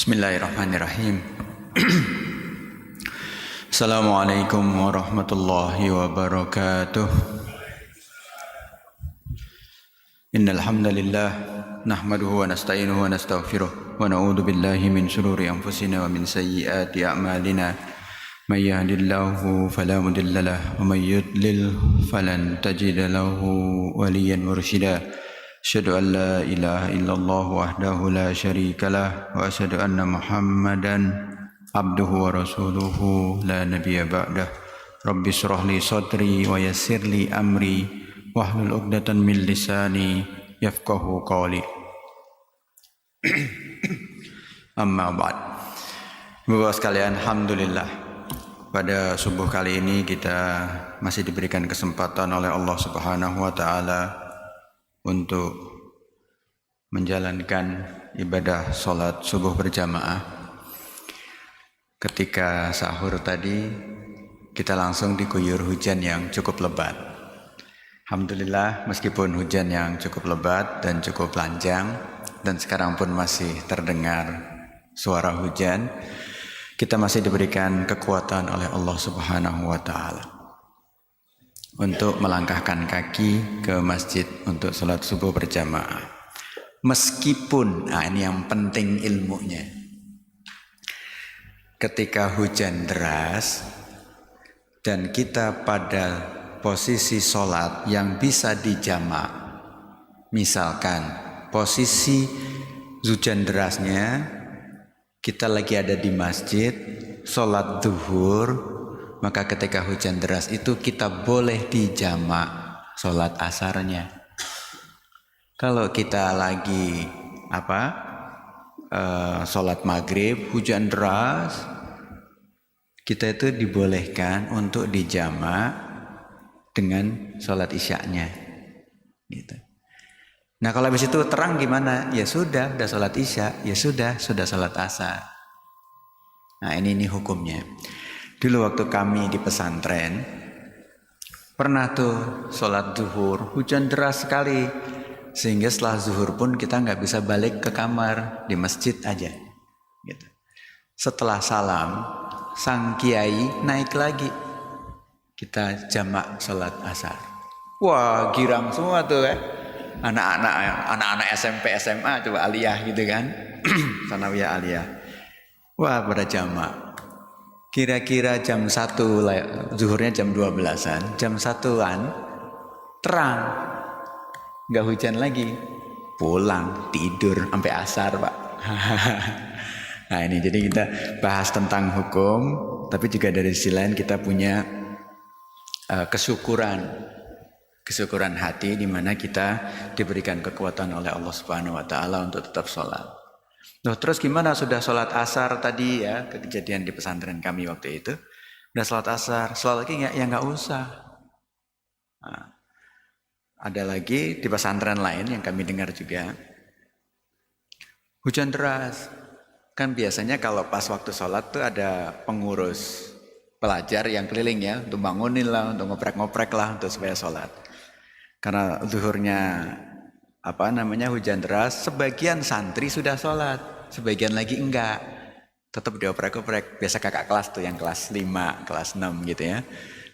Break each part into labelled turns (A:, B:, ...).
A: Bismillahirrahmanirrahim. Assalamualaikum warahmatullahi wabarakatuh. Innal hamdalillah nahmaduhu wa nasta'inuhu wa nastaghfiruh wa na'udzu billahi min shururi anfusina wa min sayyiati a'malina. May yahdihillahu fala mudilla lahu wa may yudlil falan tajida lahu waliyyan mursyida. Asyhadu an la ilaha illallah wahdahu la syarika lah wa asyhadu anna Muhammadan abduhu wa rasuluhu la nabiyya ba'dah. Rabbi shrah li sadri wa yassir li amri wahlul 'uqdatam min lisani yafqahu qawli. Amma ba'd. Bapak sekalian, alhamdulillah pada subuh kali ini kita masih diberikan kesempatan oleh Allah Subhanahu wa taala untuk menjalankan ibadah sholat subuh berjamaah. Ketika sahur tadi kita langsung diguyur hujan yang cukup lebat. Alhamdulillah, meskipun hujan yang cukup lebat dan cukup lanjang dan sekarang pun masih terdengar suara hujan, kita masih diberikan kekuatan oleh Allah Subhanahu wa taala untuk melangkahkan kaki ke masjid untuk sholat subuh berjamaah. Meskipun, ini yang penting ilmunya, ketika hujan deras dan kita pada posisi sholat yang bisa dijamak, misalkan posisi hujan derasnya kita lagi ada di masjid sholat zuhur, maka ketika hujan deras itu kita boleh dijamak sholat asarnya. Kalau kita lagi sholat maghrib hujan deras, kita itu dibolehkan untuk dijamak dengan sholat isyaknya gitu. Nah kalau habis itu terang gimana? Ya sudah sholat isya, ya sudah sholat asar. Nah ini hukumnya. Dulu waktu kami di pesantren pernah tuh sholat zuhur hujan deras sekali, sehingga setelah zuhur pun kita nggak bisa balik ke kamar, di masjid aja gitu. Setelah salam sang kiai naik lagi, kita jamak sholat asar. Wah girang semua tuh ya, anak-anak SMP SMA coba aliyah gitu kan. Sanawiyah aliyah, wah pada jamak. Kira-kira jam 1, zuhurnya jam 12-an, jam 1-an terang, nggak hujan lagi, pulang tidur sampai asar Pak. Nah ini jadi kita bahas tentang hukum, tapi juga dari sisi lain kita punya kesyukuran hati di mana kita diberikan kekuatan oleh Allah Subhanahu wa taala untuk tetap sholat. Loh, terus gimana sudah sholat asar tadi ya, kejadian di pesantren kami waktu itu, udah sholat asar, sholat lagi nggak? Ya nggak usah. Nah, ada lagi di pesantren lain yang kami dengar juga, hujan deras. Kan biasanya kalau pas waktu sholat tuh ada pengurus pelajar yang keliling ya, untuk bangunin lah, untuk ngoprek-ngoprek lah, untuk supaya sholat. Karena zuhurnya hujan deras, sebagian santri sudah sholat, sebagian lagi enggak, tetap dioprek-oprek. Biasa kakak kelas tuh yang kelas 5, kelas 6 gitu ya,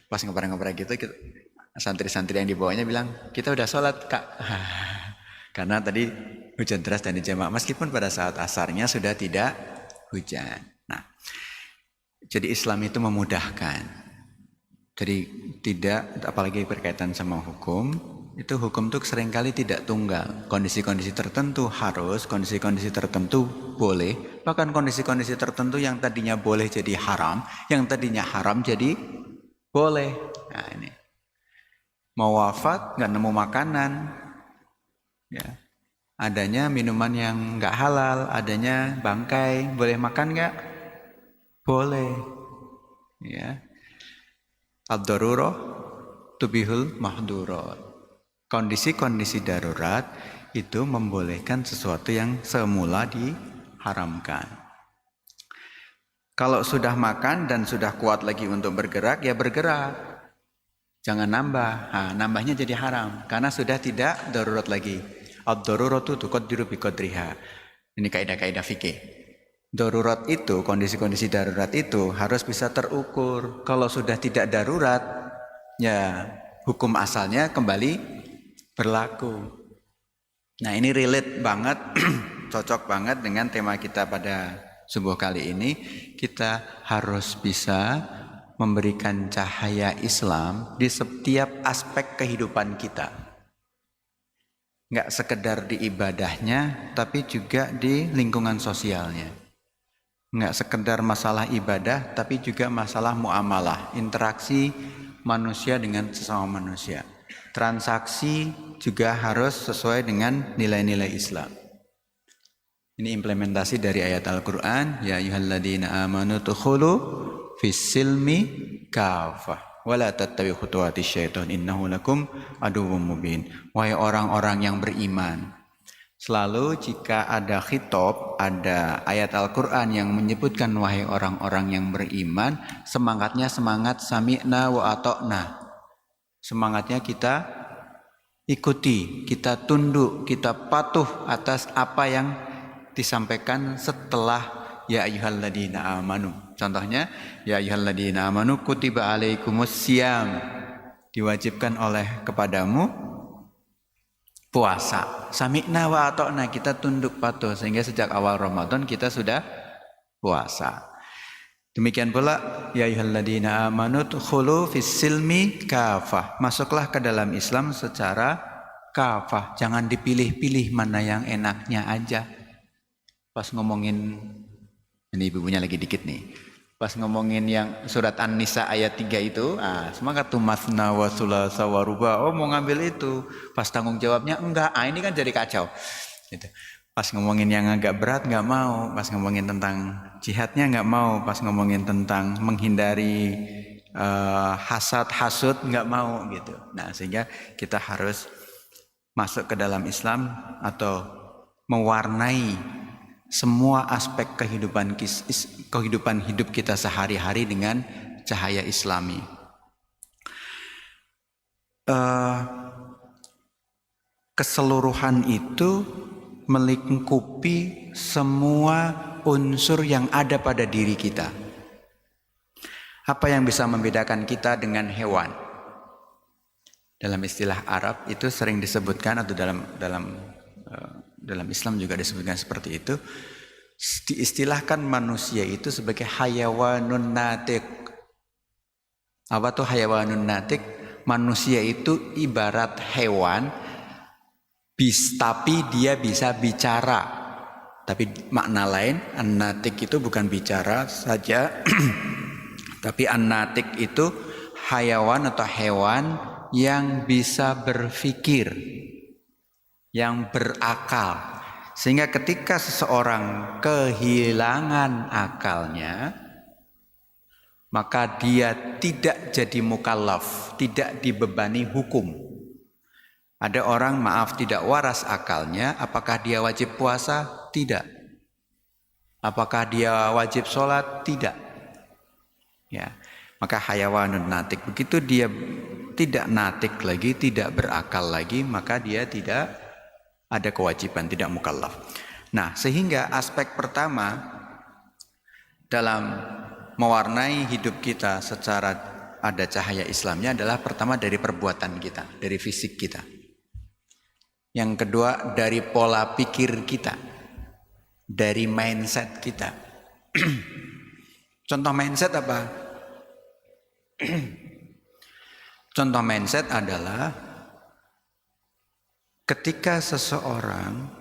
A: pas ngoprek-ngoprek gitu, santri-santri yang dibawanya bilang, kita udah sholat kak. Karena tadi hujan deras dan dijamak, meskipun pada saat asarnya sudah tidak hujan. Nah, jadi Islam itu memudahkan. Jadi tidak, apalagi berkaitan sama hukum, itu hukum itu seringkali tidak tunggal. Kondisi-kondisi tertentu harus, kondisi-kondisi tertentu boleh, bahkan kondisi-kondisi tertentu yang tadinya boleh jadi haram, yang tadinya haram jadi boleh. Nah ini, mau wafat nggak nemu makanan, ya, adanya minuman yang nggak halal, adanya bangkai, boleh makan nggak? Boleh, ya. Ad-darurah tubihul mahdurat. Kondisi-kondisi darurat itu membolehkan sesuatu yang semula diharamkan. Kalau sudah makan dan sudah kuat lagi untuk bergerak, ya bergerak. Jangan nambah. Nah, nambahnya jadi haram karena sudah tidak darurat lagi. Ad-daruratu tuqaddiru biqadriha. Ini kaidah-kaidah fikih. Darurat itu, kondisi-kondisi darurat itu harus bisa terukur. Kalau sudah tidak darurat, ya hukum asalnya kembali berlaku. Nah ini relate banget, cocok banget dengan tema kita pada subuh kali ini. Kita harus bisa memberikan cahaya Islam di setiap aspek kehidupan kita. Nggak sekedar di ibadahnya, tapi juga di lingkungan sosialnya. Nggak sekedar masalah ibadah, tapi juga masalah muamalah, interaksi manusia dengan sesama manusia. Transaksi juga harus sesuai dengan nilai-nilai Islam. Ini implementasi dari ayat Al-Quran, ya ayyuhalladzina amanu tukhulu fis-silmi kafah wala tattabi'u khutuwatis syaiton innahu lakum aduwwum mubin. Wahai orang-orang yang beriman, selalu jika ada khitab, ada ayat Al-Quran yang menyebutkan wahai orang-orang yang beriman, semangatnya semangat sami'na wa ata'na. Semangatnya kita ikuti, kita tunduk, kita patuh atas apa yang disampaikan setelah ya ayyuhalladzina amanu. Contohnya, ya ayyuhalladzina amanu kutiba alaikumus syiyam. Diwajibkan oleh kepadamu puasa. Sami'na wa ata'na, kita tunduk patuh sehingga sejak awal Ramadan kita sudah puasa. Demikian pula ya ayyuhalladzina amanu dkhulu fis-silmi kafah. Masuklah ke dalam Islam secara kafah. Jangan dipilih-pilih mana yang enaknya aja. Pas ngomongin ini ibu-ibunya lagi dikit nih. Pas ngomongin yang surat An-Nisa ayat 3 itu, semangat tuh masna wa thulatsa wa ruba. Oh mau ngambil itu. Pas tanggung jawabnya enggak. Ini kan jadi kacau. Gitu. Pas ngomongin yang agak berat enggak mau. Pas ngomongin tentang jihadnya enggak mau. Pas ngomongin tentang menghindari hasud enggak mau gitu. Nah, sehingga kita harus masuk ke dalam Islam atau mewarnai semua aspek kehidupan hidup kita sehari-hari dengan cahaya Islami. Keseluruhan itu melingkupi semua unsur yang ada pada diri kita. Apa yang bisa membedakan kita dengan hewan? Dalam istilah Arab itu sering disebutkan atau dalam Islam juga disebutkan seperti itu. Diistilahkan manusia itu sebagai hayawanun natik. Apa tuh hayawanun natik? Manusia itu ibarat hewan, tapi dia bisa bicara. Tapi makna lain, an-natik itu bukan bicara saja, tapi an-natik itu hayawan atau hewan yang bisa berpikir, yang berakal. Sehingga ketika seseorang kehilangan akalnya, maka dia tidak jadi mukallaf, tidak dibebani hukum. Ada orang tidak waras akalnya, apakah dia wajib puasa? Tidak. Apakah dia wajib sholat? Tidak. Ya, maka hayawanun natik. Begitu dia tidak natik lagi, tidak berakal lagi, maka dia tidak ada kewajiban, tidak mukallaf. Nah, sehingga aspek pertama dalam mewarnai hidup kita secara ada cahaya Islamnya adalah pertama dari perbuatan kita, dari fisik kita. Yang kedua dari pola pikir kita, dari mindset kita. Contoh mindset apa? Contoh mindset adalah ketika seseorang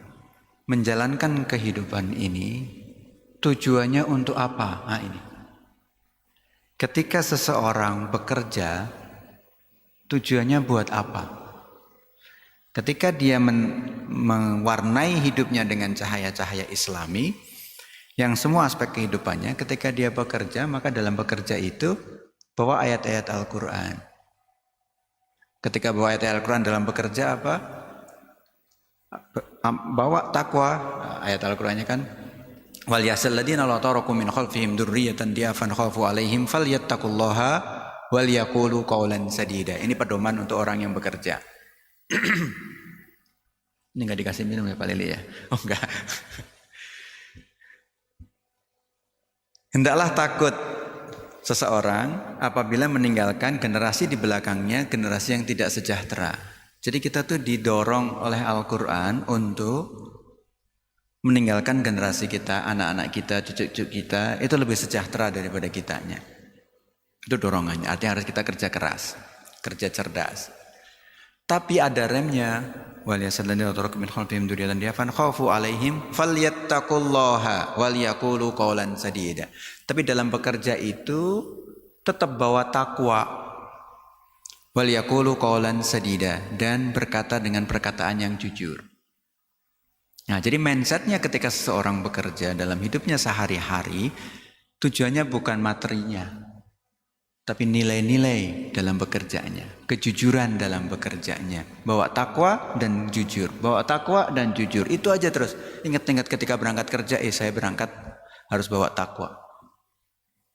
A: menjalankan kehidupan ini, tujuannya untuk apa? Nah ini. Ketika seseorang bekerja, tujuannya buat apa? Ketika dia mewarnai hidupnya dengan cahaya-cahaya Islami, yang semua aspek kehidupannya, ketika dia bekerja, maka dalam bekerja itu bawa ayat-ayat Al-Quran. Ketika bawa ayat-ayat Al-Quran dalam bekerja apa? Bawa takwa. Ayat Al-Qurannya kan, wal yasal ladina la taraku min khalfihim dzurriyyatan diafan khafu alaihim falyattaqullaha wal yaqulu qawlan sadida. Ini pedoman untuk orang yang bekerja. Ini enggak dikasih minum ya Pak Lili ya? Oh enggak. Hendaklah takut seseorang apabila meninggalkan generasi di belakangnya, generasi yang tidak sejahtera. Jadi kita tuh didorong oleh Al-Quran untuk meninggalkan generasi kita, anak-anak kita, cucu-cucu kita, itu lebih sejahtera daripada kitanya. Itu dorongannya, artinya harus kita kerja keras, kerja cerdas. Tapi ada remnya. Waliyasallallina turuk min khalfihim dzurriyyatan dhiyafan khaufu alaihim falyattaqullaha walyaqulu qawlan sadida. Tapi dalam bekerja itu tetap bawa takwa. Walyaqulu qawlan sadida, dan berkata dengan perkataan yang jujur. Nah, jadi mindsetnya ketika seseorang bekerja dalam hidupnya sehari-hari, tujuannya bukan materinya, tapi nilai-nilai dalam bekerjanya, kejujuran dalam bekerjanya, bawa takwa dan jujur, bawa takwa dan jujur, itu aja terus. Ingat-ingat ketika berangkat kerja, saya berangkat harus bawa takwa.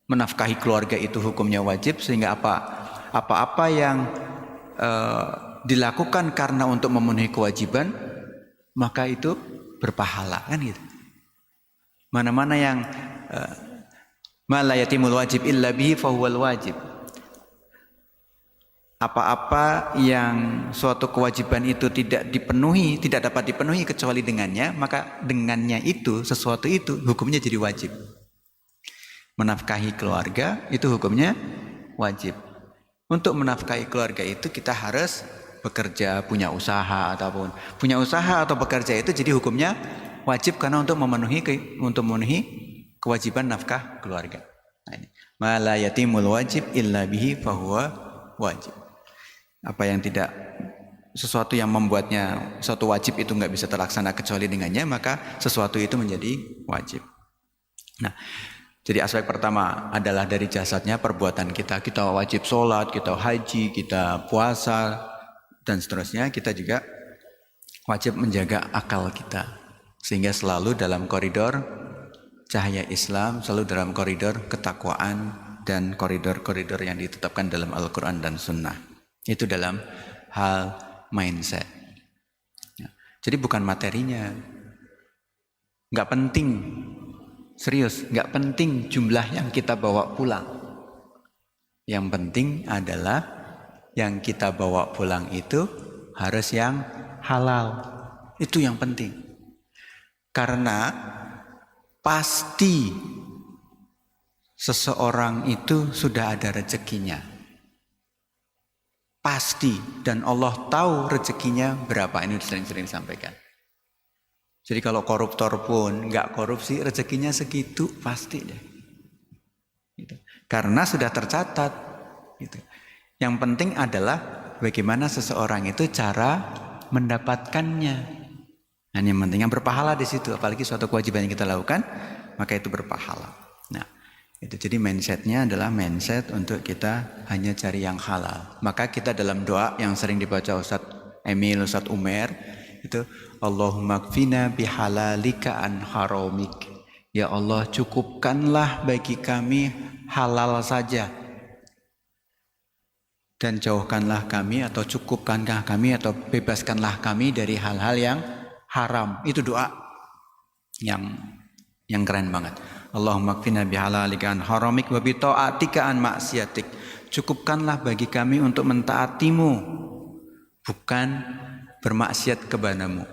A: Menafkahi keluarga itu hukumnya wajib, sehingga apa-apa yang dilakukan karena untuk memenuhi kewajiban, maka itu berpahala, kan gitu. Mana-mana yang ma la yatimul wajib illa bihi fahuwal wajib. Apa-apa yang suatu kewajiban itu tidak dipenuhi, tidak dapat dipenuhi kecuali dengannya, maka dengannya itu, sesuatu itu hukumnya jadi wajib. Menafkahi keluarga itu hukumnya wajib. Untuk menafkahi keluarga itu kita harus bekerja, punya usaha ataupun punya usaha atau bekerja itu jadi hukumnya wajib karena untuk memenuhi kewajiban nafkah keluarga. Nah, ini ma la yatimul wajib illa bihi fahuwa wajib. Apa yang tidak, sesuatu yang membuatnya suatu wajib itu nggak bisa terlaksana kecuali dengannya, maka sesuatu itu menjadi wajib. Nah, jadi aspek pertama adalah dari jasadnya, perbuatan kita. Kita wajib sholat, kita haji, kita puasa, dan seterusnya. Kita juga wajib menjaga akal kita, sehingga selalu dalam koridor cahaya Islam, selalu dalam koridor ketakwaan dan koridor-koridor yang ditetapkan dalam Al-Quran dan Sunnah. Itu dalam hal mindset. Jadi bukan materinya, nggak penting, serius, nggak penting jumlah yang kita bawa pulang. Yang penting adalah yang kita bawa pulang itu harus yang halal. Itu yang penting. Karena pasti seseorang itu sudah ada rezekinya. Pasti. Dan Allah tahu rezekinya berapa. Ini sering-sering disampaikan. Jadi kalau koruptor pun nggak korupsi, rezekinya segitu pasti deh. Gitu. Karena sudah tercatat. Gitu. Yang penting adalah bagaimana seseorang itu cara mendapatkannya. Nah, yang penting yang berpahala di situ, apalagi suatu kewajiban yang kita lakukan, maka itu berpahala. Nah, itu jadi mindsetnya adalah mindset untuk kita hanya cari yang halal. Maka kita dalam doa yang sering dibaca Ustadz Emil, Ustadz Umer, itu Allahumma kfina bihalalika an haramik. Ya Allah, cukupkanlah bagi kami halal saja. Dan jauhkanlah kami atau cukupkanlah kami atau bebaskanlah kami dari hal-hal yang haram. Itu doa yang keren banget. Allahumma kfina bihalalika an haramik wa bi ta'atika an maksiatik. Cukupkanlah bagi kami untuk mentaatimu, bukan bermaksiat kepadamu.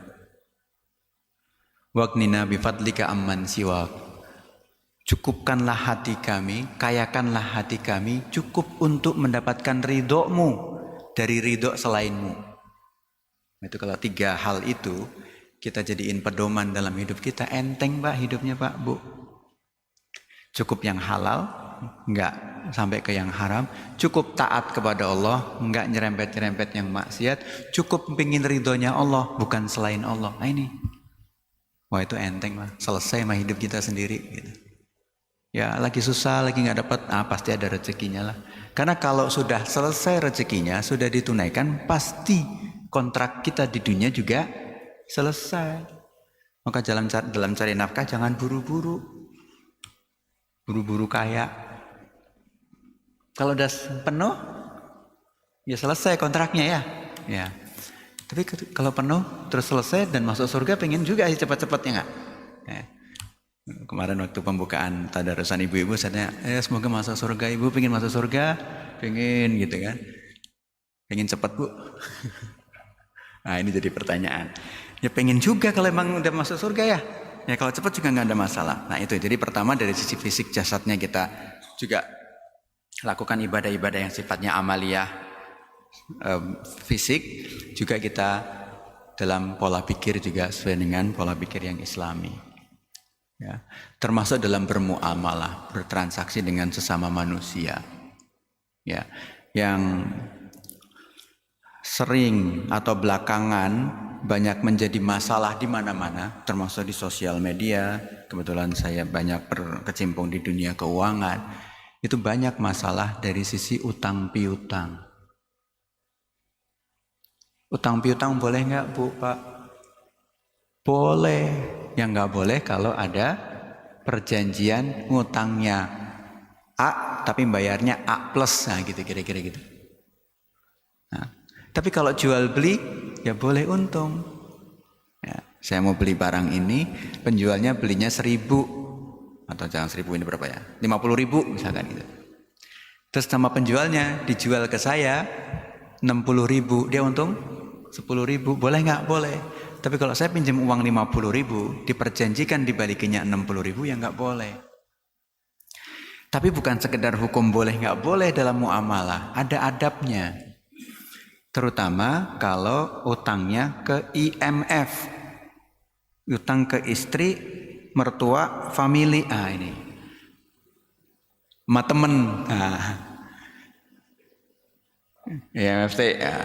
A: Waqnina bi fadlika amman siwak. Cukupkanlah hati kami, kayakanlah hati kami cukup untuk mendapatkan ridhomu dari ridho selainmu. Itu kalau 3 hal itu kita jadiin pedoman dalam hidup kita, enteng Pak hidupnya Pak, Bu. Cukup yang halal, enggak sampai ke yang haram. Cukup taat kepada Allah, enggak nyerempet-nyerempet yang maksiat. Cukup pengin ridhonya Allah, bukan selain Allah. Nah ini, wah itu enteng Pak, selesai mah hidup kita sendiri gitu. Ya lagi susah, lagi nggak dapat, pasti ada rezekinya lah. Karena kalau sudah selesai rezekinya, sudah ditunaikan, pasti kontrak kita di dunia juga selesai. Maka dalam cari nafkah jangan buru-buru kaya. Kalau udah penuh, ya selesai kontraknya ya. Tapi kalau penuh terus selesai dan masuk surga, pengen juga cepat-cepatnya nggak? Ya. Kemarin waktu pembukaan tadarusan ibu-ibu, saya semoga masuk surga. Ibu pengen masuk surga, pengen gitu kan, pengen cepat bu. Nah ini jadi pertanyaan. Ya pengen juga kalau emang udah masuk surga ya. Ya kalau cepat juga nggak ada masalah. Nah itu jadi pertama dari sisi fisik jasadnya kita juga lakukan ibadah-ibadah yang sifatnya amaliyah fisik, juga kita dalam pola pikir juga sesuai dengan pola pikir yang islami. Ya, termasuk dalam bermuamalah, bertransaksi dengan sesama manusia. Ya, yang sering atau belakangan banyak menjadi masalah di mana-mana, termasuk di sosial media. Kebetulan saya banyak berkecimpung di dunia keuangan. Itu banyak masalah dari sisi utang piutang. Utang piutang boleh nggak Bu, Pak? Boleh. Yang nggak boleh kalau ada perjanjian ngutangnya A, tapi bayarnya A plus, nah gitu kira-kira gitu. Nah, tapi kalau jual beli, ya boleh untung. Ya, saya mau beli barang ini, penjualnya belinya 1.000, atau jangan 1.000 ini berapa ya? 50.000 misalkan gitu. Terus sama penjualnya dijual ke saya 60.000, dia untung 10.000, boleh nggak? Boleh. Tapi kalau saya pinjam uang 50.000, diperjanjikan dibalikinya 60.000, ya nggak boleh. Tapi bukan sekedar hukum boleh nggak boleh dalam muamalah, ada adabnya. Terutama kalau utangnya ke IMF, utang ke istri, mertua, family, ini, sama temen, IMF ya.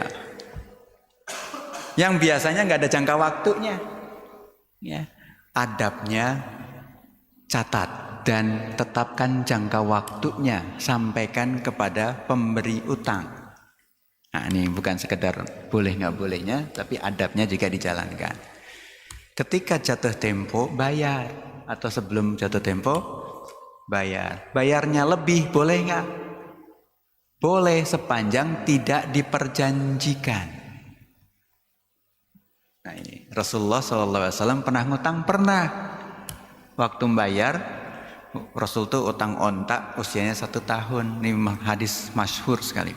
A: Yang biasanya nggak ada jangka waktunya, ya. Adabnya catat dan tetapkan jangka waktunya, sampaikan kepada pemberi utang. Nah ini bukan sekedar boleh nggak bolehnya, tapi adabnya juga dijalankan. Ketika jatuh tempo bayar, atau sebelum jatuh tempo bayar. Bayarnya lebih boleh nggak? Boleh sepanjang tidak diperjanjikan. Nah ini Rasulullah SAW pernah ngutang, pernah. Waktu membayar, Rasul tuh utang onta usianya 1 tahun. Ini hadis masyhur sekali.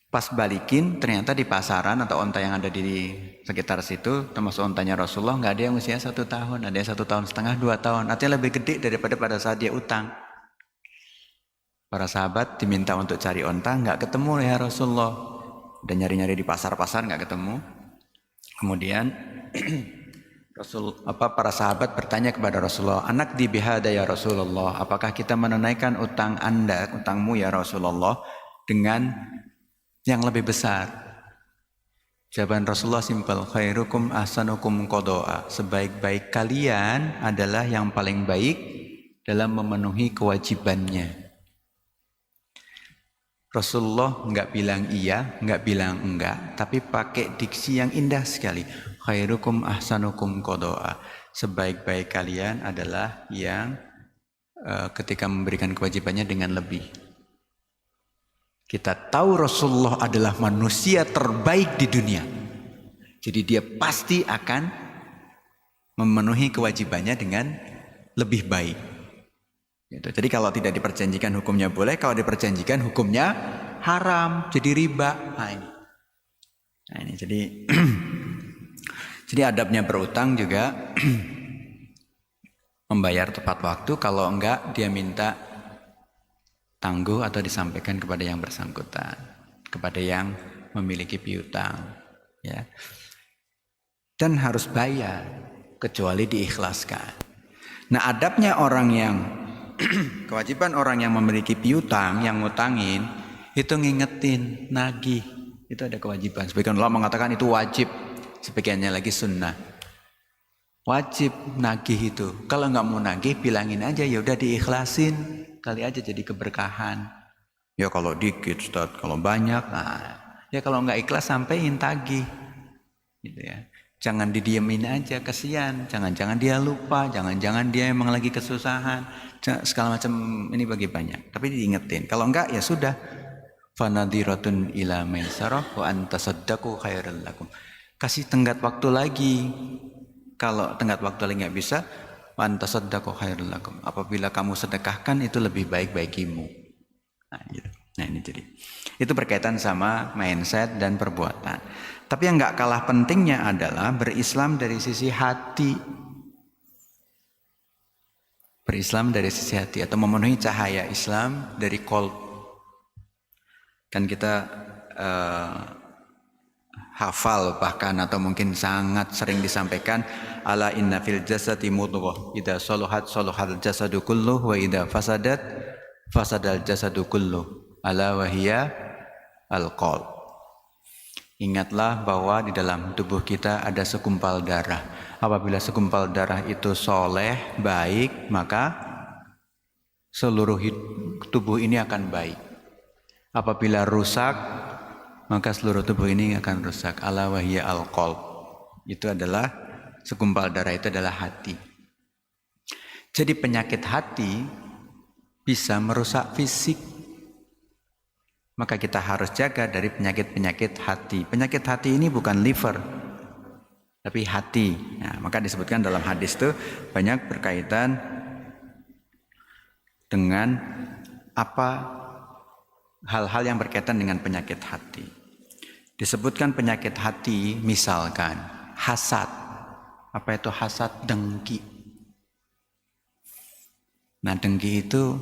A: Pas balikin ternyata di pasaran atau onta yang ada di sekitar situ, termasuk ontanya Rasulullah, nggak ada yang usianya 1 tahun, ada yang 1,5 tahun, 2 tahun. Artinya lebih gede daripada pada saat dia utang. Para sahabat diminta untuk cari onta, nggak ketemu ya Rasulullah. Dan nyari-nyari di pasar-pasar nggak ketemu. Kemudian para sahabat bertanya kepada Rasulullah, anak di bihada ya Rasulullah, apakah kita menunaikan utang Anda, utangmu ya Rasulullah, dengan yang lebih besar? Jawaban Rasulullah simpel, khairukum ahsanukum qada'a, sebaik-baik kalian adalah yang paling baik dalam memenuhi kewajibannya. Rasulullah nggak bilang iya, nggak bilang enggak, tapi pakai diksi yang indah sekali. Khairukum ahsanukum qada'a, sebaik-baik kalian adalah yang ketika memberikan kewajibannya dengan lebih. Kita tahu Rasulullah adalah manusia terbaik di dunia, jadi dia pasti akan memenuhi kewajibannya dengan lebih baik. Jadi kalau tidak diperjanjikan hukumnya boleh, kalau diperjanjikan hukumnya haram, jadi riba. Nah ini jadi jadi adabnya berutang juga membayar tepat waktu, kalau enggak dia minta tangguh atau disampaikan kepada yang bersangkutan, kepada yang memiliki piutang, ya. Dan harus bayar kecuali diikhlaskan. Nah adabnya orang yang kewajiban orang yang memiliki piutang, yang ngutangin, itu ngingetin, nagih. Itu ada kewajiban. Sebagian ulama mengatakan itu wajib, sebagiannya lagi sunnah. Wajib nagih itu. Kalau nggak mau nagih, bilangin aja, ya udah diikhlasin, kali aja jadi keberkahan. Ya kalau dikit, Ustaz, kalau banyak, ya kalau nggak ikhlas sampein tagih, gitu ya. Jangan didiemin aja, kasihan. Jangan-jangan dia lupa, jangan-jangan dia emang lagi kesusahan, segala macam ini bagi banyak. Tapi diingetin. Kalau enggak ya sudah. Fanadhiratun ila maisarah wa antasaddaqu khairul lakum. Kasih tenggat waktu lagi. Kalau tenggat waktu lagi nggak bisa, Wa antasaddaqu khairul lakum. Apabila kamu sedekahkan itu lebih baik bagimu. Nah, gitu. Nah ini jadi itu berkaitan sama mindset dan perbuatan. Tapi yang nggak kalah pentingnya adalah berislam dari sisi hati. Berislam dari sisi hati atau memenuhi cahaya Islam dari qalb. Kan kita hafal bahkan atau mungkin sangat sering disampaikan ala inna fil jasadi mudghah idza salahat salahal jasadu kulluh wa idza fasadat fasadal jasadu kulluh ala wa hiya al qalb. Ingatlah bahwa di dalam tubuh kita ada segumpal darah. Apabila segumpal darah itu soleh, baik, maka seluruh tubuh ini akan baik. Apabila rusak, maka seluruh tubuh ini akan rusak. Ala wa hiya al qalb. Itu adalah segumpal darah itu adalah hati. Jadi penyakit hati bisa merusak fisik. Maka kita harus jaga dari penyakit-penyakit hati. Penyakit hati ini bukan liver, tapi hati. Nah, maka disebutkan dalam hadis itu banyak berkaitan dengan apa hal-hal yang berkaitan dengan penyakit hati. Disebutkan penyakit hati misalkan hasad. Apa itu hasad? Dengki. Nah, dengki itu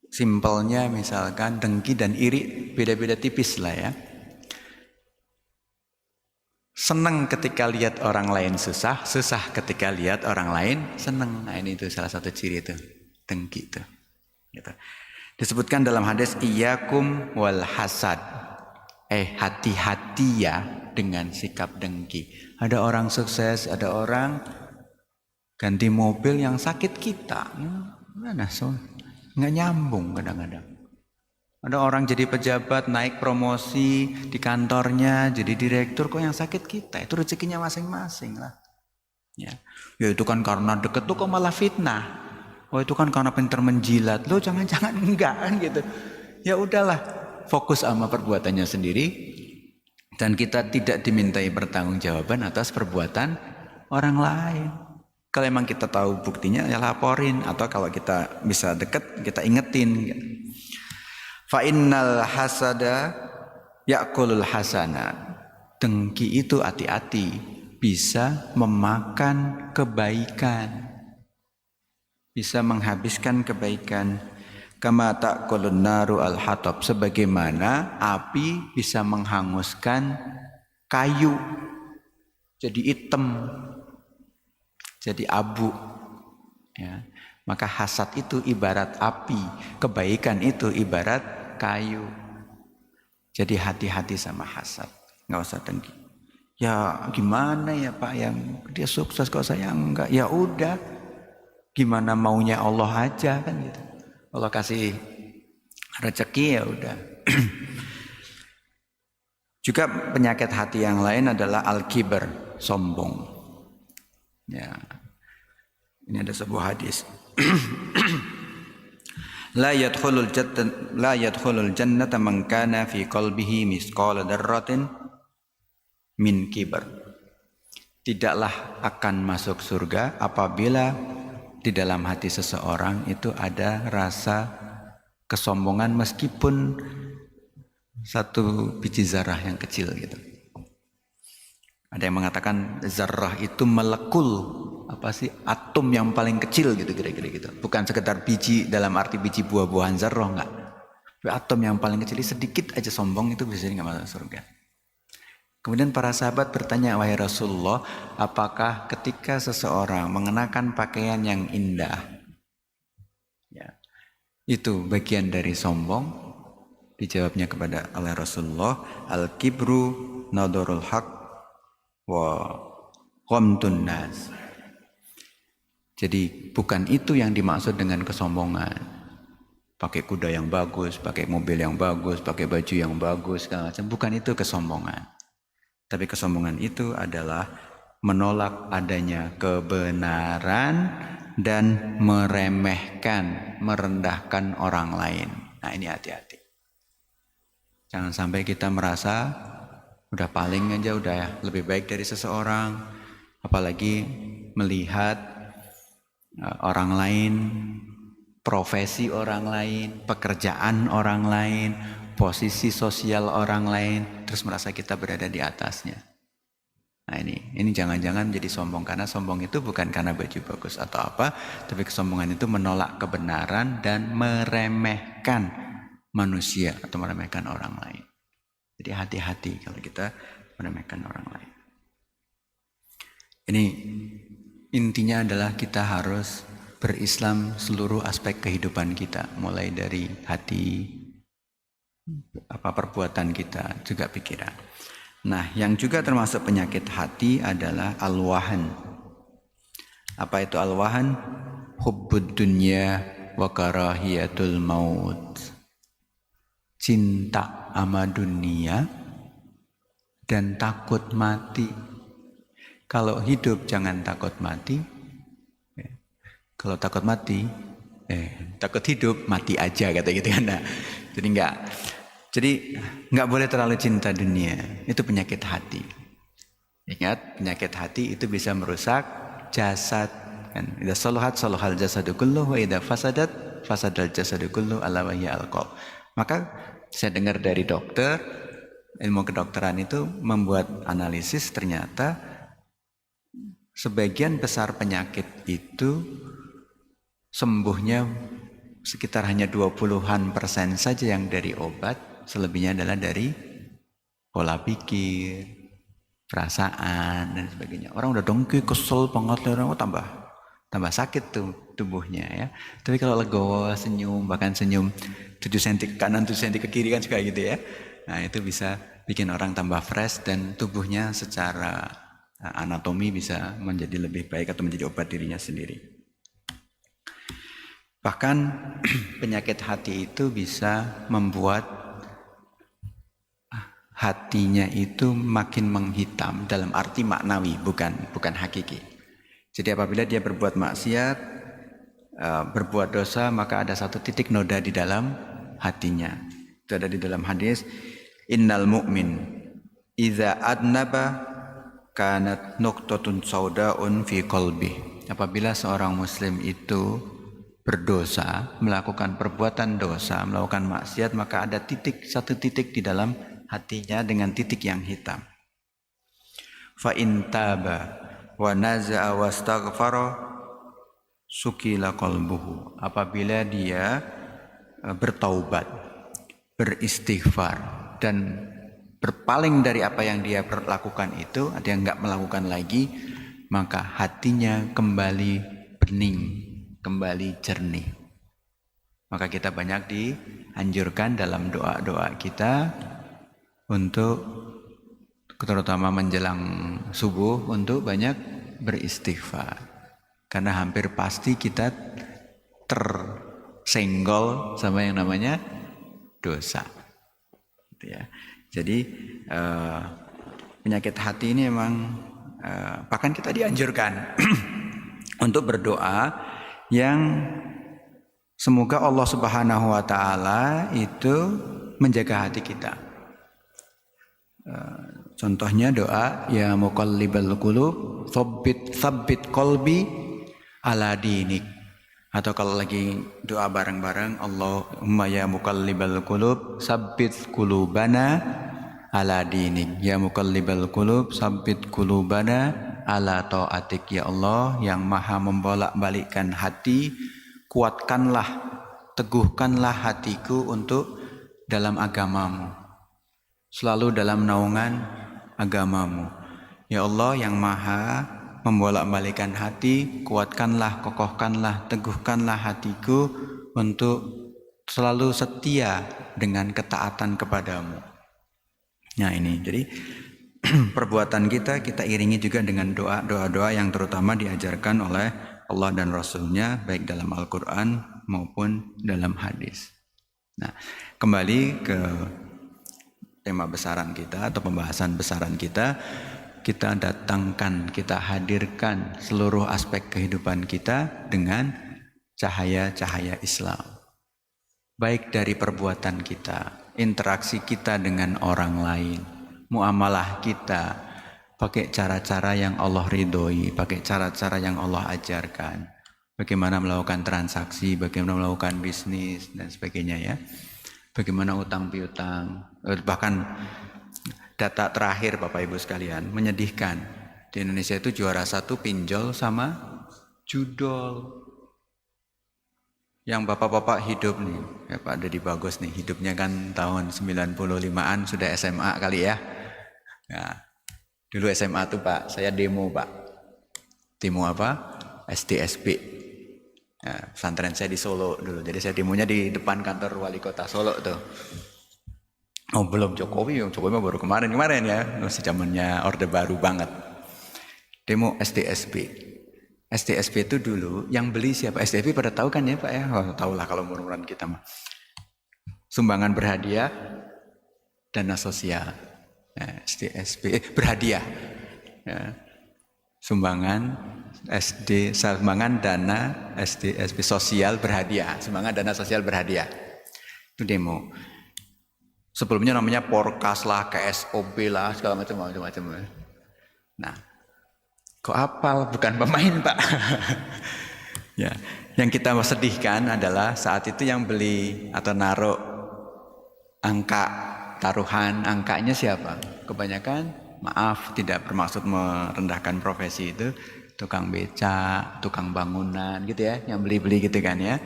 A: simpelnya misalkan dengki dan iri beda-beda tipis lah ya. Senang ketika lihat orang lain susah, susah ketika lihat orang lain senang. Nah ini itu salah satu ciri itu, dengki itu. Gitu. Disebutkan dalam hadis iyyakum wal hasad. Hati-hati ya dengan sikap dengki. Ada orang sukses, ada orang ganti mobil yang sakit kita. Mana nggak nyambung kadang-kadang. Ada orang jadi pejabat, naik promosi di kantornya, jadi direktur, kok yang sakit kita? Itu rezekinya masing-masing lah. Ya itu kan karena deket tuh kok malah fitnah. Oh itu kan karena pintar menjilat. Lo jangan-jangan enggak kan gitu. Ya udahlah, fokus sama perbuatannya sendiri. Dan kita tidak dimintai pertanggungjawaban atas perbuatan orang lain. Kalau emang kita tahu buktinya ya laporin, atau kalau kita bisa deket kita ingetin. Fa innal hasada ya'kulul hasanat. Dengki itu hati-hati bisa memakan kebaikan. Bisa menghabiskan kebaikan. Kama ta'kulun naru al-hatab, sebagaimana api bisa menghanguskan kayu jadi hitam, jadi abu ya. Maka hasad itu ibarat api, kebaikan itu ibarat kayu. Jadi hati-hati sama hasad, nggak usah dengki. Ya gimana ya Pak, yang dia sukses kok saya enggak? Ya udah, gimana maunya Allah aja kan gitu. Allah kasih rezeki ya udah. Juga penyakit hati yang lain adalah al-kibar, sombong. Ya. Ini ada sebuah hadis. La yadkhulul jannata man kana fi qalbihi misqala dzarratin min kibar. Tidaklah akan masuk surga apabila di dalam hati seseorang itu ada rasa kesombongan meskipun satu biji zarah yang kecil gitu. Ada yang mengatakan zarah itu molekul, apa sih, atom yang paling kecil gitu kira-kira gitu. Bukan sekedar biji dalam arti biji buah-buahan zarah, enggak. Tapi atom yang paling kecil, sedikit aja sombong itu bisa enggak masuk surga. Kemudian para sahabat bertanya, wahai Rasulullah, apakah ketika seseorang mengenakan pakaian yang indah, ya, itu bagian dari sombong? Dijawabnya kepada oleh Rasulullah, al-kibru nadharul haq wa ghamdun nas. Jadi bukan itu yang dimaksud dengan kesombongan. Pakai kuda yang bagus, pakai mobil yang bagus, pakai baju yang bagus, segala macam. Bukan itu kesombongan. Tapi kesombongan itu adalah menolak adanya kebenaran dan meremehkan, merendahkan orang lain. Nah ini hati-hati. Jangan sampai kita merasa udah paling aja, udah lebih baik dari seseorang. Apalagi melihat orang lain, profesi orang lain, pekerjaan orang lain, posisi sosial orang lain, terus merasa kita berada di atasnya. Nah ini jangan-jangan jadi sombong, karena sombong itu bukan karena baju bagus atau apa, tapi kesombongan itu menolak kebenaran dan meremehkan manusia atau meremehkan orang lain. Jadi hati-hati kalau kita meremehkan orang lain. Ini intinya adalah kita harus berislam seluruh aspek kehidupan kita, mulai dari hati, perbuatan kita, juga pikiran. Nah, yang juga termasuk penyakit hati adalah al-wahan. Apa itu al-wahan? Hubbud dunya wa karahiyatul maut. Cinta sama dunia dan takut mati. Kalau hidup jangan takut mati. Kalau takut mati, takut hidup, mati aja kata gitu kan. Nah, jadi nggak boleh terlalu cinta dunia. Itu penyakit hati. Ingat, penyakit hati itu bisa merusak jasad. Kan? Idza salahat salahal jasadu kulluhu wa idza fasadat fasadal jasadu kulluhu ala wa hiya alqalb. Maka saya dengar dari dokter, ilmu kedokteran itu membuat analisis, ternyata sebagian besar penyakit itu sembuhnya sekitar hanya 20% saja yang dari obat, selebihnya adalah dari pola pikir, perasaan dan sebagainya. Orang udah dongki, kesel banget, orang tambah sakit tuh tubuhnya ya. Tapi kalau legowo, senyum, bahkan senyum 7 cm ke kanan, 7 cm ke kiri kan suka gitu ya. Nah itu bisa bikin orang tambah fresh dan tubuhnya secara anatomi bisa menjadi lebih baik atau menjadi obat dirinya sendiri. Bahkan penyakit hati itu bisa membuat hatinya itu makin menghitam dalam arti maknawi, bukan hakiki. Jadi apabila dia berbuat maksiat, berbuat dosa, maka ada satu titik noda di dalam hatinya. Itu ada di dalam hadis, innal mu'min idza adnaba kanat nuqtatun saudaun fi qalbi. Apabila seorang muslim itu berdosa, melakukan perbuatan dosa, melakukan maksiat, maka ada satu titik di dalam hatinya dengan titik yang hitam. Fa in taba wa naza'a wastaghfara sukila qalbuhu. Apabila dia bertaubat, beristighfar dan berpaling dari apa yang dia lakukan itu, dia enggak melakukan lagi, maka hatinya kembali bening, kembali jernih. Maka kita banyak dianjurkan dalam doa-doa kita untuk, terutama menjelang subuh, untuk banyak beristighfar. Karena hampir pasti kita tersenggol sama yang namanya dosa. Gitu ya. Jadi penyakit hati ini memang bahkan kita dianjurkan untuk berdoa yang semoga Allah Subhanahu wa taala itu menjaga hati kita. Contohnya doa ya muqallibal qulub tsabbit qalbi ala dinik. Atau kalau lagi doa bareng-bareng, Allahumma ya muqallibal qulub tsabbit qulubana ala dinik. Ya muqallibal qulub tsabbit qulubana ala ta'atik. Ya Allah yang maha membolak-balikkan hati, kuatkanlah, teguhkanlah hatiku untuk dalam agamamu, selalu dalam naungan agamamu. Ya Allah yang maha membolak-balikkan hati, kuatkanlah, kokohkanlah, teguhkanlah hatiku untuk selalu setia dengan ketaatan kepadamu. Nah ini, jadi perbuatan kita iringi juga dengan doa-doa yang terutama diajarkan oleh Allah dan Rasul-Nya, baik dalam Al-Quran maupun dalam hadis. Nah, kembali ke tema besaran kita atau pembahasan besaran kita datangkan, kita hadirkan seluruh aspek kehidupan kita dengan cahaya-cahaya Islam. Baik dari perbuatan kita, interaksi kita dengan orang lain, muamalah kita, pakai cara-cara yang Allah ridhoi, pakai cara-cara yang Allah ajarkan. Bagaimana melakukan transaksi, bagaimana melakukan bisnis dan sebagainya ya. Bagaimana utang piutang, bahkan data terakhir Bapak Ibu sekalian menyedihkan. Di Indonesia itu juara 1 pinjol sama judol. Yang bapak-bapak hidup nih, ya Pak Deddy Bagus nih, hidupnya kan tahun 95-an sudah SMA kali ya. Nah, dulu SMA tuh Pak, saya demo Pak. Demo apa? SDSB. Ya, pesantren saya di Solo dulu, jadi saya demonya di depan kantor wali kota Solo tuh. Oh belum Jokowi mah baru kemarin ya, masih zamannya Orde Baru banget. Demo SDSB. SDSB itu dulu yang beli siapa? SDSB pada tahu kan ya Pak ya? Oh, tahu lah kalau umur-umuran kita mah. Sumbangan berhadiah, dana sosial. Ya, SDSB berhadiah. Ya. Sumbangan dana SDSB sosial berhadiah. Sumbangan dana sosial berhadiah. Itu demo. Sebelumnya namanya Porkas lah, KSOB lah, segala macam. Nah, kok apal? Bukan pemain Pak. Ya, yang kita sedihkan adalah saat itu yang beli atau naruh angka taruhan, angkanya siapa? Kebanyakan, maaf tidak bermaksud merendahkan profesi itu, tukang beca, tukang bangunan gitu ya, yang beli-beli gitu kan ya.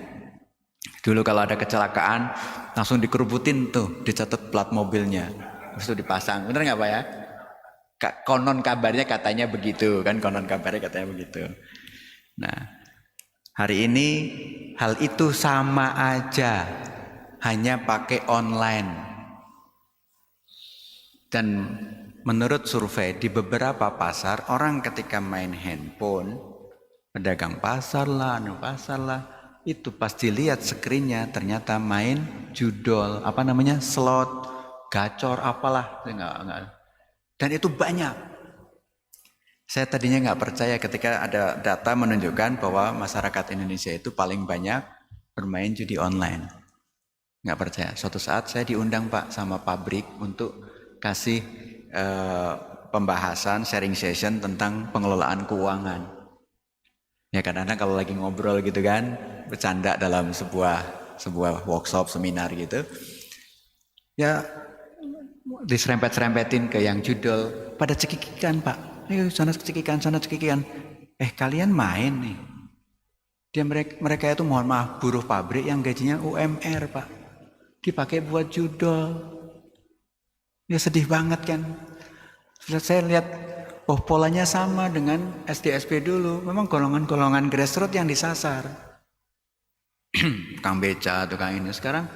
A: Dulu kalau ada kecelakaan langsung dikerubutin tuh, dicatat plat mobilnya, terus itu dipasang, bener nggak Pak ya? Konon kabarnya katanya begitu kan, Nah, hari ini hal itu sama aja, hanya pakai online. Dan menurut survei di beberapa pasar, orang ketika main handphone, pedagang pasar lah, itu pasti lihat screen-nya ternyata main judol, slot, gacor, apalah, enggak. Dan itu banyak. Saya tadinya nggak percaya ketika ada data menunjukkan bahwa masyarakat Indonesia itu paling banyak bermain judi online. Nggak percaya. Suatu saat saya diundang Pak sama pabrik untuk kasih pembahasan sharing session tentang pengelolaan keuangan. Ya kadang-kadang kalau lagi ngobrol gitu kan, bercanda dalam sebuah workshop, seminar gitu. Ya diserempet-serempetin ke yang judol, pada cekikikan Pak. Ayo sana cekikikan. Kalian main nih. Mereka itu mohon maaf buruh pabrik yang gajinya UMR Pak. Dipakai buat judol. Ya sedih banget kan. Saya lihat polanya sama dengan SDSB dulu. Memang golongan-golongan grassroots yang disasar. Tukang beca, tukang ini. Sekarang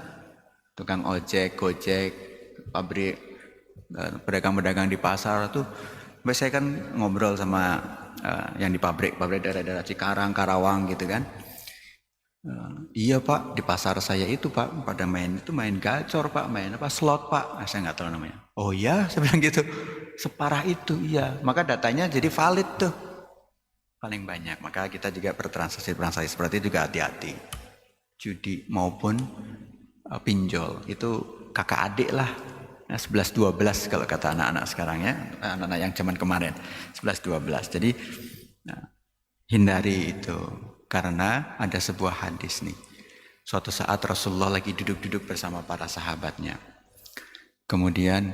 A: tukang ojek, gojek, pabrik, pedagang-pedagang di pasar tuh. Saya kan ngobrol sama yang di pabrik daerah-daerah Cikarang, Karawang gitu kan. Iya Pak, di pasar saya itu Pak pada main gacor Pak, main slot Pak. Saya nggak tahu namanya. Oh ya, saya bilang gitu. Separah itu iya. Maka datanya jadi valid tuh. Paling banyak. Maka kita juga bertransaksi seperti itu juga hati-hati. Judi maupun pinjol itu kakak adik lah. 11-12 kalau kata anak-anak sekarang ya, anak-anak yang zaman kemarin 11-12. Jadi hindari itu karena ada sebuah hadis nih. Suatu saat Rasulullah lagi duduk-duduk bersama para sahabatnya. Kemudian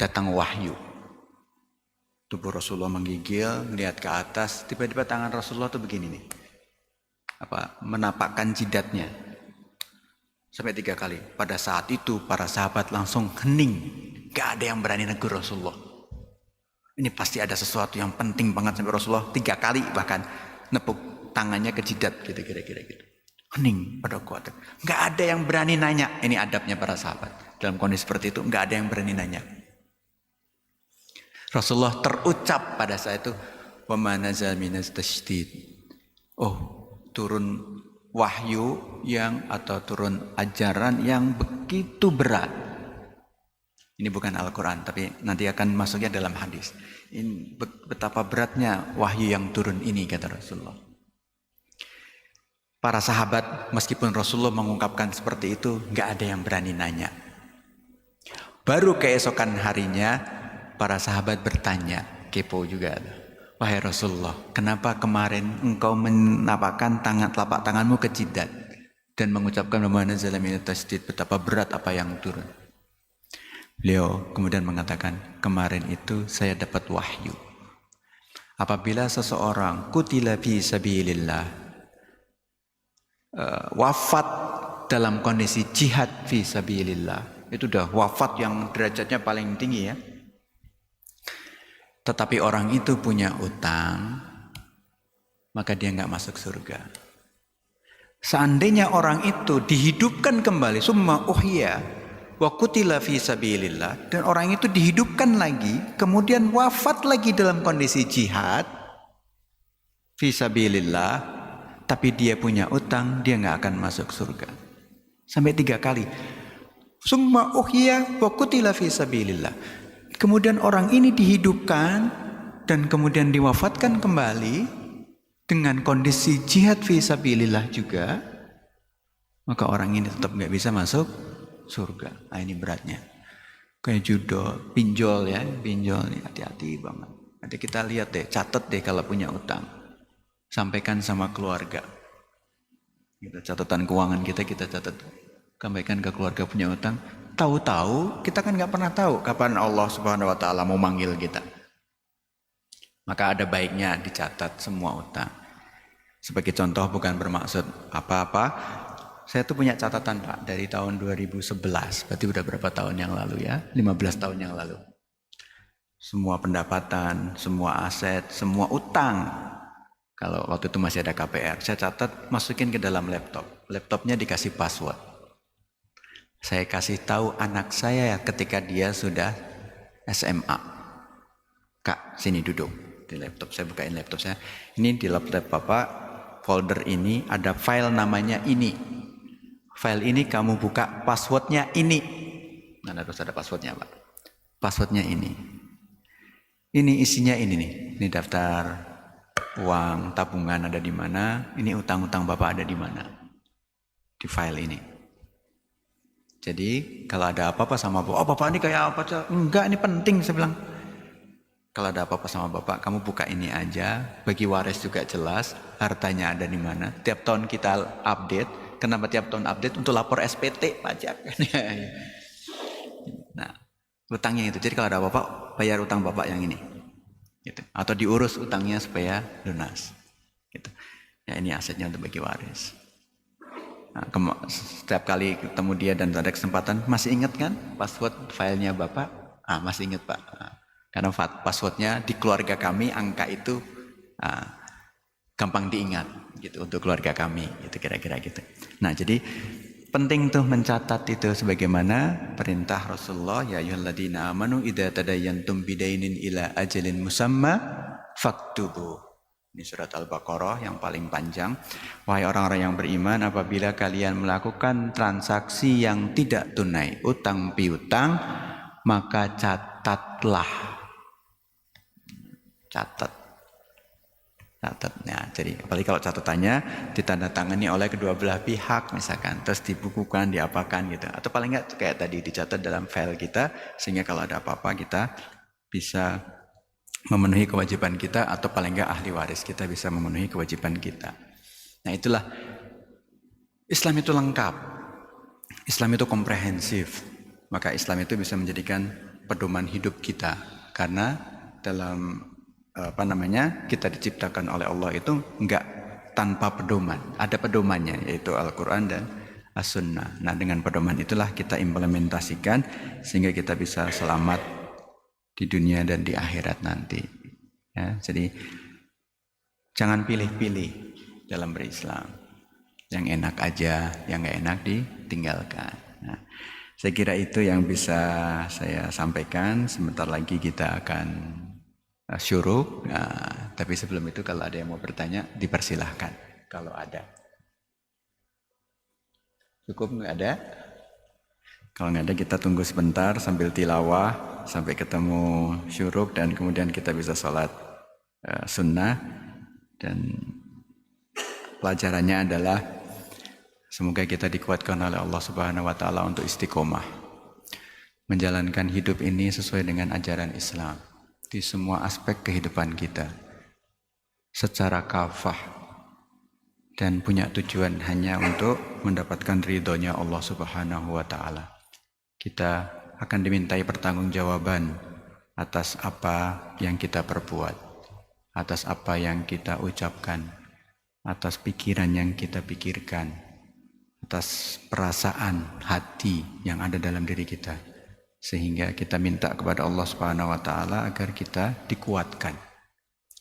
A: datang wahyu. Tubuh Rasulullah menggigil, melihat ke atas, tiba-tiba tangan Rasulullah tuh begini nih. Menapakkan jidatnya. Sampai 3 kali. Pada saat itu para sahabat langsung hening. Gak ada yang berani negur Rasulullah. Ini pasti ada sesuatu yang penting banget sampai Rasulullah 3 kali bahkan nepuk tangannya ke jidat gitu kira-kira gitu. Hening pada kuat. Gak ada yang berani nanya. Ini adabnya para sahabat. Dalam kondisi seperti itu gak ada yang berani nanya. Rasulullah terucap pada saat itu. Wa ma nazal minas tasydid. Oh, turun wahyu atau turun ajaran yang begitu berat. Ini bukan Al-Quran, tapi nanti akan masuknya dalam hadis. Ini betapa beratnya wahyu yang turun ini, kata Rasulullah. Para sahabat, meskipun Rasulullah mengungkapkan seperti itu, gak ada yang berani nanya. Baru keesokan harinya, para sahabat bertanya, kepo juga. Wahai Rasulullah, kenapa kemarin engkau menapakkan telapak tanganmu ke jidat dan mengucapkan wa nazala minat tasdid, betapa berat apa yang turun. Beliau kemudian mengatakan, kemarin itu saya dapat wahyu. Apabila seseorang kutila fi sabilillah, wafat dalam kondisi jihad fi sabilillah, itu udah wafat yang derajatnya paling tinggi ya. Tetapi orang itu punya utang, maka dia nggak masuk surga. Seandainya orang itu dihidupkan kembali, summa uhya wa qutila fi sabilillah, dan orang itu dihidupkan lagi, kemudian wafat lagi dalam kondisi jihad fi sabilillah, tapi dia punya utang, dia nggak akan masuk surga. Sampai 3 kali. Summa uhya wa qutila fi sabilillah. Kemudian orang ini dihidupkan dan kemudian diwafatkan kembali dengan kondisi jihad fi sabilillah juga, maka orang ini tetap nggak bisa masuk surga. Nah, ini beratnya. Kayak judo, pinjol ya, pinjol nih, hati-hati banget. Nanti kita lihat deh, catat deh kalau punya utang, sampaikan sama keluarga. Kita catatan keuangan kita catat, sampaikan ke keluarga punya utang. Tahu-tahu kita kan nggak pernah tahu kapan Allah Subhanahu Wa Taala mau manggil kita. Maka ada baiknya dicatat semua utang. Sebagai contoh, bukan bermaksud apa-apa. Saya tuh punya catatan Pak dari tahun 2011. Berarti udah berapa tahun yang lalu ya? 15 tahun yang lalu. Semua pendapatan, semua aset, semua utang. Kalau waktu itu masih ada KPR, saya catat, masukin ke dalam laptop. Laptopnya dikasih password. Saya kasih tahu anak saya ketika dia sudah SMA. Kak, sini duduk di laptop. Saya bukain laptop saya. Ini di laptop Bapak, folder ini ada file namanya ini. File ini kamu buka, passwordnya ini. Nah, harus ada passwordnya Pak. Passwordnya ini. Ini isinya ini nih. Ini daftar uang tabungan ada di mana. Ini utang-utang Bapak ada di mana. Di file ini. Jadi kalau ada apa-apa sama Bapak, oh Bapak ini kayak apa? Enggak, ini penting saya bilang. Kalau ada apa-apa sama Bapak, kamu buka ini aja. Bagi waris juga jelas, hartanya ada di mana. Tiap tahun kita update. Kenapa tiap tahun update? Untuk lapor SPT pajak. Nah, utangnya itu. Jadi kalau ada apa-apa, bayar utang Bapak yang ini. Gitu. Atau diurus utangnya supaya lunas. Gitu. Ya, ini asetnya untuk bagi waris. Nah, setiap kali ketemu dia dan ada kesempatan, masih ingat kan password filenya Bapak? Masih ingat Pak. Karena passwordnya di keluarga kami, angka itu gampang diingat gitu untuk keluarga kami, gitu kira-kira gitu. Nah, jadi penting tuh mencatat itu sebagaimana perintah Rasulullah, ya ayyuhalladzina amanu idza tadayyantum bidainin ila ajalin musamma faktubu. Ini surat Al-Baqarah yang paling panjang. Wahai orang-orang yang beriman, apabila kalian melakukan transaksi yang tidak tunai, utang piutang, maka catatlah. Catat. Nah, jadi apalagi kalau catatannya ditandatangani oleh kedua belah pihak misalkan, terus dibukukan, diapakan gitu. Atau paling enggak kayak tadi dicatat dalam file kita, sehingga kalau ada apa-apa kita bisa memenuhi kewajiban kita, atau paling enggak ahli waris kita bisa memenuhi kewajiban kita. Nah, itulah Islam itu lengkap. Islam itu komprehensif. Maka Islam itu bisa menjadikan pedoman hidup kita, karena dalam kita diciptakan oleh Allah itu enggak tanpa pedoman. Ada pedomannya, yaitu Al-Quran dan As-Sunnah. Nah, dengan pedoman itulah kita implementasikan sehingga kita bisa selamat di dunia dan di akhirat nanti. Ya, jadi jangan pilih-pilih dalam berislam. Yang enak aja, yang nggak enak ditinggalkan. Nah, saya kira itu yang bisa saya sampaikan. Sebentar lagi kita akan syuruk. Nah, tapi sebelum itu kalau ada yang mau bertanya, dipersilahkan. Kalau ada. Cukup nggak ada? Kalau nggak ada kita tunggu sebentar sambil tilawah sampai ketemu syuruk dan kemudian kita bisa sholat sunnah. Dan pelajarannya adalah semoga kita dikuatkan oleh Allah Subhanahu Wa Taala untuk istiqomah menjalankan hidup ini sesuai dengan ajaran Islam. di semua aspek kehidupan kita secara kafah dan punya tujuan hanya untuk mendapatkan ridhonya Allah Subhanahu wa Ta'ala. Kita akan dimintai pertanggungjawaban atas apa yang kita perbuat, atas apa yang kita ucapkan, atas pikiran yang kita pikirkan, atas perasaan hati yang ada dalam diri kita, sehingga kita minta kepada Allah Subhanahu wa Ta'ala agar kita dikuatkan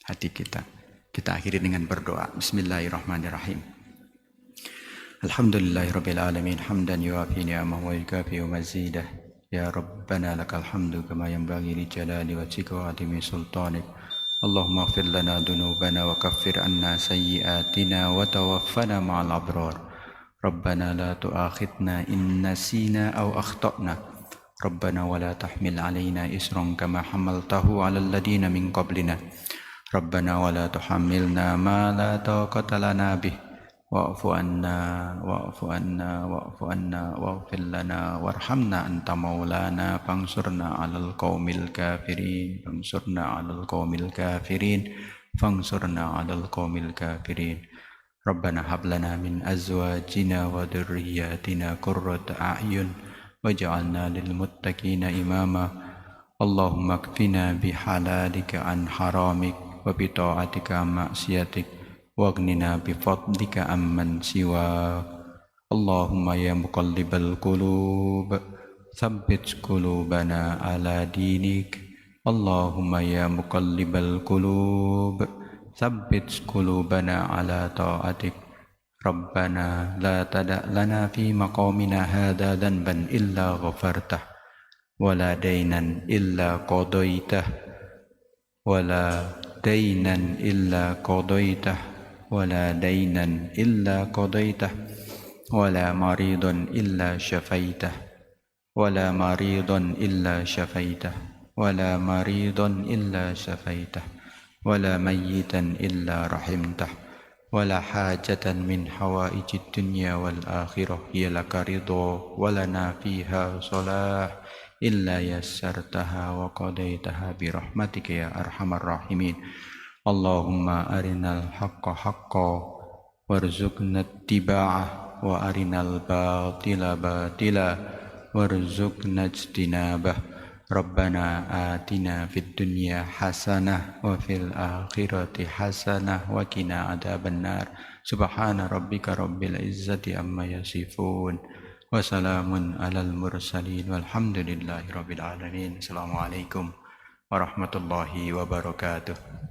A: hati kita. Kita akhiri dengan berdoa. Bismillahirrahmanirrahim. Alhamdulillahirabbil alamin, hamdan yuwafi ni'amahu wa yukafi mazidah. Ya Rabbana lakal hamdu kama yanbaghi li jalali wajhika wa 'azimi sultanik. Allahumma ighfir lana dhunubana wa kaffir 'anna sayyi'atina wa tawaffana ma'al abrar. Rabbana la tu'akhidna in nasina aw akhtana. Rabbana wa la tahmil 'alaina isran kama hamaltahu 'alal ladina min qablina. Rabbana wa la tuhammilna ma la taqata lana bih. Wa'fu anna wa'fir lana warhamna anta maulana fansurna 'alal qaumil kafirin fansurna 'alal qaumil kafirin. Rabbana hab lana min azwajina wa dhurriyyatina qurrata a'yun waj'alna lil muttaqina imama. Allahumma kfina bihalalika an haramik wa bi ta'atika maksiatik waghnina bi fadlika amman siwa. Allahumma ya muqallibal qulub tsabbit qulubana ala dinik. Allahumma ya muqallibal qulub tsabbit qulubana ala ta'atik. Rabbana la tada' lana fi maqamina hadha dhanban illa ghafartah wala dainan illa qadaitah wala dainan illa qadaitah wala dainan illa qadaitah wala maridun illa syafaitah wala maridun illa syafaitah wala maridun illa syafaitah wala mayyitan illa rahimtah wala hajatan min hawaijid dunya wal akhirah hiya laka ridha walana fiha salah illa yassartaha wa qadaitaha bi rahmatika ya arhamar rahimin. Allahumma arinal haqqa haqqan warzuqna ittiba'ah wa arinal batila batila warzuqna ijtinabah. Rabbana atina fid dunya hasanah wa fil akhirati hasanah wa qina adzabannar. Subhana rabbika rabbil izzati amma yasifun wa salamun alal mursalin walhamdulillahi rabbil alamin. Assalamualaikum warahmatullahi wabarakatuh.